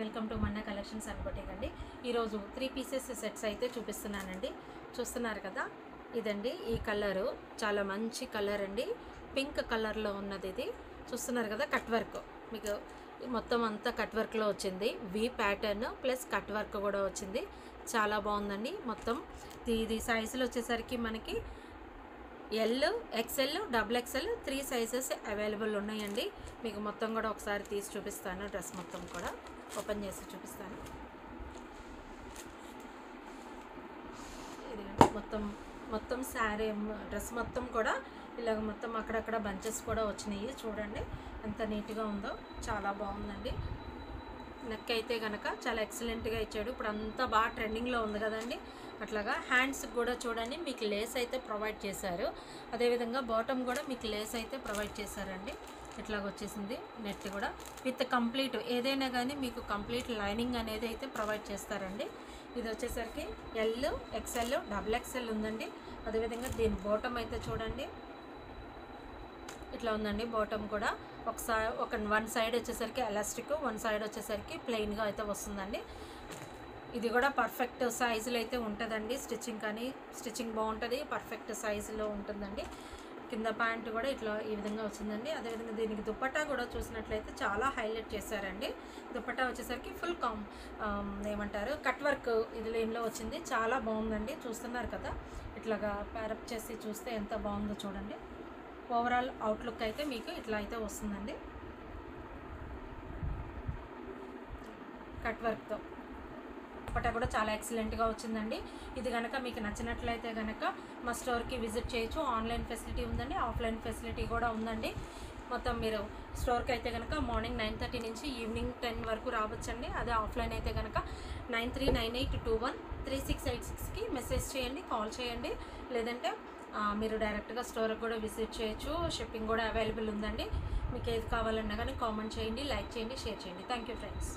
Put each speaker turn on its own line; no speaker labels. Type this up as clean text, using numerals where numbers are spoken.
Welcome to Manna collections and boutique అండి. ఈరోజు 3 pieces sets అయితే చూపిస్తున్నానండి. చూస్తున్నారు కదా, ఇదండి. ఈ కలరు చాలా మంచి కలర్ అండి, పింక్ కలర్లో ఉన్నది. ఇది చూస్తున్నారు కదా, కట్ వర్క్ మీకు మొత్తం అంతా కట్ వర్క్లో వచ్చింది. వి ప్యాటర్న్ ప్లస్ కట్ వర్క్ కూడా వచ్చింది. చాలా బాగుందండి. మొత్తం ఇది సైజులు వచ్చేసరికి మనకి L, XL, double XL 3 sizes available ఉన్నాయండి. మీకు మొత్తం కూడా ఒకసారి తీసి చూపిస్తాను. డ్రెస్ మొత్తం కూడా ఓపెన్ చేసి చూపిస్తాను. ఇది మొత్తం శారీ డ్రెస్ మొత్తం కూడా ఇలాగ మొత్తం అక్కడక్కడ బంచెస్ కూడా వచ్చినాయి. చూడండి ఎంత నీట్గా ఉందో, చాలా బాగుందండి. నెక్ అయితే కనుక చాలా ఎక్సలెంట్గా ఇచ్చాడు. ఇప్పుడు అంతా బాగా ట్రెండింగ్లో ఉంది కదండి. అట్లాగా హ్యాండ్స్కి కూడా చూడండి, మీకు లేస్ అయితే ప్రొవైడ్ చేశారు. అదేవిధంగా బాటమ్ కూడా మీకు లేస్ అయితే ప్రొవైడ్ చేశారండి. ఇట్లాగ వచ్చేసింది. నెట్ కూడా విత్ కంప్లీట్, ఏదైనా కానీ మీకు కంప్లీట్ లైనింగ్ అనేది అయితే ప్రొవైడ్ చేస్తారండి. ఇది వచ్చేసరికి ఎల్, ఎక్స్ఎల్, డబుల్ ఎక్స్ఎల్ ఉందండి. అదేవిధంగా దీని బాటమ్ అయితే చూడండి ఇట్లా ఉందండి. బాటమ్ కూడా వన్ సైడ్ వచ్చేసరికి ఎలాస్టిక్, వన్ సైడ్ వచ్చేసరికి ప్లెయిన్గా అయితే వస్తుందండి. ఇది కూడా పర్ఫెక్ట్ సైజులో అయితే ఉంటుందండి. స్టిచ్చింగ్ బాగుంటుంది, పర్ఫెక్ట్ సైజులో ఉంటుందండి. కింద ప్యాంట్ కూడా ఇట్లా ఈ విధంగా వచ్చిందండి. అదేవిధంగా దీనికి దుపట్టా కూడా చూసినట్లయితే చాలా హైలైట్ చేశారండి. దుపట్టా వచ్చేసరికి ఫుల్ ఏమంటారు కట్ వర్క్ ఇది లేన్లో వచ్చింది. చాలా బాగుందండి. చూస్తున్నారు కదా, ఇట్లాగా ప్యారప్ చేసి చూస్తే ఎంత బాగుందో చూడండి. ఓవరాల్ అవుట్లుక్ అయితే మీకు ఇట్లా అయితే వస్తుందండి, కట్ వర్క్తో. దుపట్టా కూడా చాలా ఎక్సలెంట్గా వచ్చిందండి. ఇది కనుక మీకు నచ్చినట్లయితే కనుక మా స్టోర్కి విజిట్ చేయొచ్చు. ఆన్లైన్ ఫెసిలిటీ ఉందండి, ఆఫ్లైన్ ఫెసిలిటీ కూడా ఉందండి. మొత్తం మీరు స్టోర్కి అయితే కనుక మార్నింగ్ 9:30 నుంచి ఈవినింగ్ 10 వరకు రావచ్చండి. అదే ఆఫ్లైన్ అయితే కనుక 9398213686కి మెసేజ్ చేయండి, కాల్ చేయండి. లేదంటే మీరు డైరెక్ట్గా స్టోర్కి కూడా విజిట్ చేయొచ్చు. షిప్పింగ్ కూడా అవైలబుల్ ఉందండి. మీకు ఏది కావాలన్నా కానీ కామెంట్ చేయండి, లైక్ చేయండి, షేర్ చేయండి. Thank you friends.